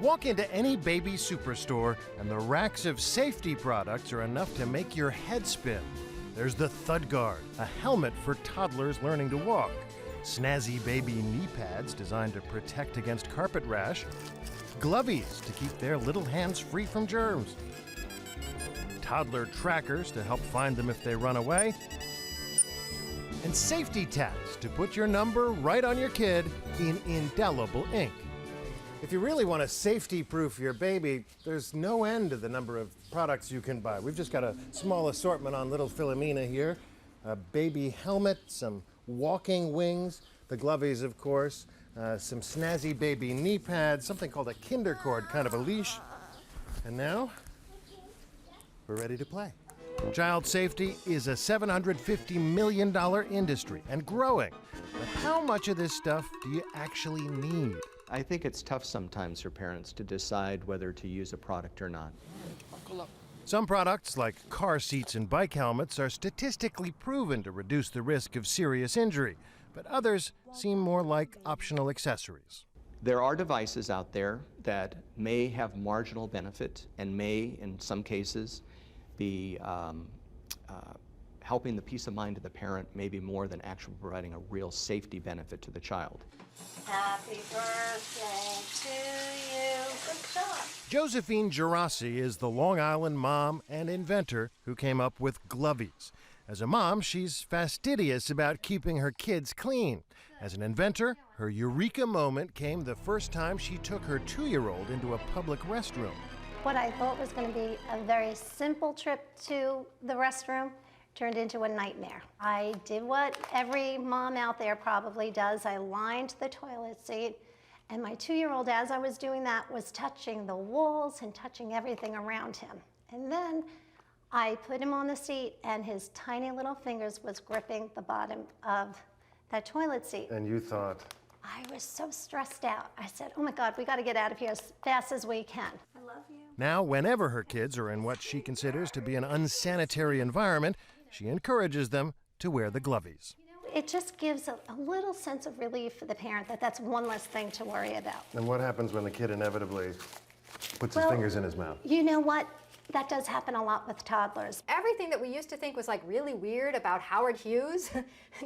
Walk into any baby superstore, and the racks of safety products are enough to make your head spin. There's the Thud Guard, a helmet for toddlers learning to walk. Snazzy baby knee pads designed to protect against carpet rash. Glovies to keep their little hands free from germs. Toddler trackers to help find them if they run away. And safety tabs to put your number right on your kid in indelible ink. If you really want to safety-proof your baby, there's no end to the number of products you can buy. We've just got a small assortment on little Philomena here. A baby helmet, some walking wings, the Glovies, of course, some snazzy baby knee pads, something called a kinder cord, kind of a leash. And now, we're ready to play. Child safety is a $750 million industry and growing. But how much of this stuff do you actually need? I think it's tough sometimes for parents to decide whether to use a product or not. Some products, like car seats and bike helmets, are statistically proven to reduce the risk of serious injury, but others seem more like optional accessories. There are devices out there that may have marginal benefit and may, in some cases, be helping the peace of mind of the parent maybe more than actually providing a real safety benefit to the child. Happy birthday to you. Good job. Josephine Gerasi is the Long Island mom and inventor who came up with Glovies. As a mom, she's fastidious about keeping her kids clean. As an inventor, her eureka moment came the first time she took her 2-year-old into a public restroom. What I thought was going to be a very simple trip to the restroom turned into a nightmare. I did what every mom out there probably does. I lined the toilet seat, and my 2-year-old, as I was doing that, was touching the walls and touching everything around him. And then I put him on the seat, and his tiny little fingers was gripping the bottom of that toilet seat. And you thought? I was so stressed out. I said, oh my God, we got to get out of here as fast as we can. I love you. Now, whenever her kids are in what she considers to be an unsanitary environment, she encourages them to wear the Glovies. It just gives a little sense of relief for the parent that that's one less thing to worry about. And what happens when the kid inevitably puts his fingers in his mouth? You know what? That does happen a lot with toddlers. Everything that we used to think was like really weird about Howard Hughes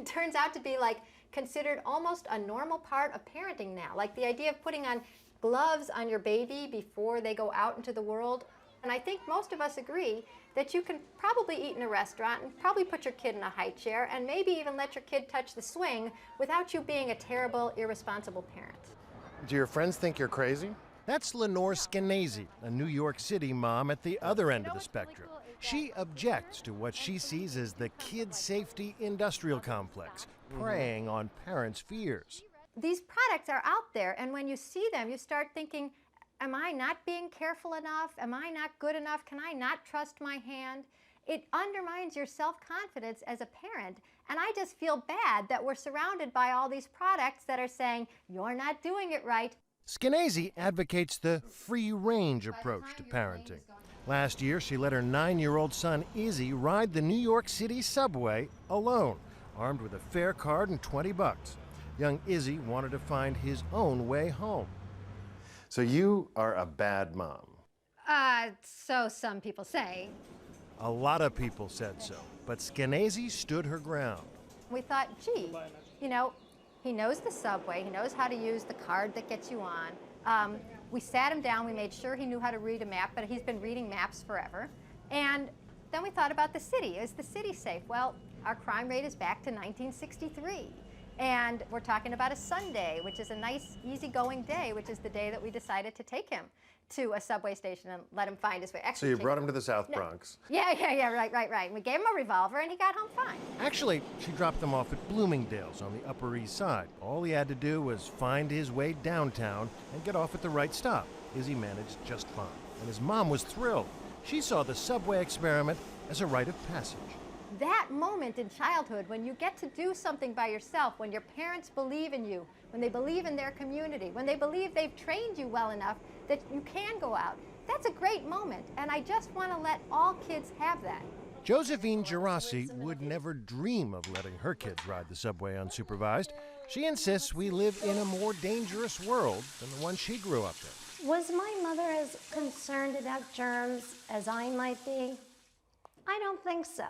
turns out to be like considered almost a normal part of parenting now. Like the idea of putting on gloves on your baby before they go out into the world. And I think most of us agree that you can probably eat in a restaurant and probably put your kid in a high chair and maybe even let your kid touch the swing without you being a terrible, irresponsible parent. Do your friends think you're crazy? That's Lenore Skenazy, a New York City mom at the other end of the spectrum. She objects to what she sees as the kid safety industrial complex, preying on parents' fears. These products are out there, and when you see them, you start thinking, am I not being careful enough? Am I not good enough? Can I not trust my hand? It undermines your self-confidence as a parent, and I just feel bad that we're surrounded by all these products that are saying, you're not doing it right. Skenazy advocates the free-range approach to parenting. Last year, she let her 9-year-old son, Izzy, ride the New York City subway alone, armed with a fare card and $20. Young Izzy wanted to find his own way home. So you are a bad mom. So some people say. A lot of people said so, but Skenazy stood her ground. We thought, gee, you know, he knows the subway, he knows how to use the card that gets you on. We sat him down, we made sure he knew how to read a map, but he's been reading maps forever. And then we thought about the city. Is the city safe? Well, our crime rate is back to 1963. And we're talking about a Sunday, which is a nice, easygoing day, which is the day that we decided to take him to a subway station and let him find his way. Actually, so you brought him to the South Bronx. Yeah, right. We gave him a revolver and he got home fine. Actually, she dropped them off at Bloomingdale's on the Upper East Side. All he had to do was find his way downtown and get off at the right stop. Izzy managed just fine, and his mom was thrilled. She saw the subway experiment as a rite of passage. That moment in childhood when you get to do something by yourself, when your parents believe in you, when they believe in their community, when they believe they've trained you well enough that you can go out, that's a great moment, and I just want to let all kids have that. Josephine Gerasi would never dream of letting her kids ride the subway unsupervised. She insists we live in a more dangerous world than the one she grew up in. Was my mother as concerned about germs as I might be? I don't think so,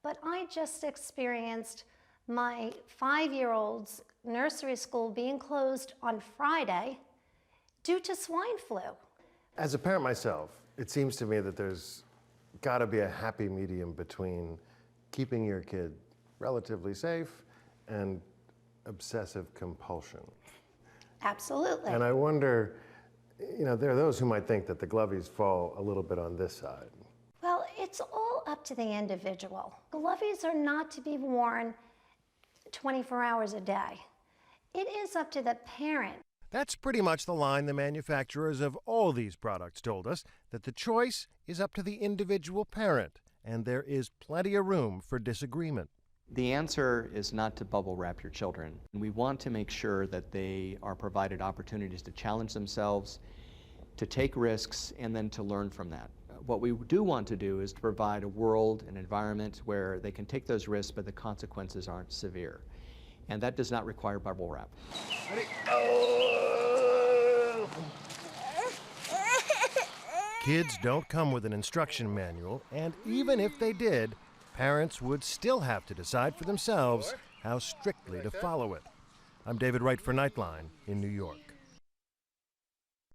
but I just experienced my 5-year-old's nursery school being closed on Friday due to swine flu. As a parent myself, it seems to me that there's got to be a happy medium between keeping your kid relatively safe and obsessive compulsion. Absolutely. And I wonder, there are those who might think that the glovies fall a little bit on this side. Well, it's all up to the individual. Glovies are not to be worn 24 hours a day. It is up to the parent. That's pretty much the line the manufacturers of all these products told us, that the choice is up to the individual parent, and there is plenty of room for disagreement. The answer is not to bubble wrap your children. We want to make sure that they are provided opportunities to challenge themselves, to take risks, and then to learn from that. What we do want to do is to provide a world, an environment where they can take those risks, but the consequences aren't severe. And that does not require bubble wrap. Ready? Oh! Kids don't come with an instruction manual, and even if they did, parents would still have to decide for themselves how strictly to follow it. I'm David Wright for Nightline in New York.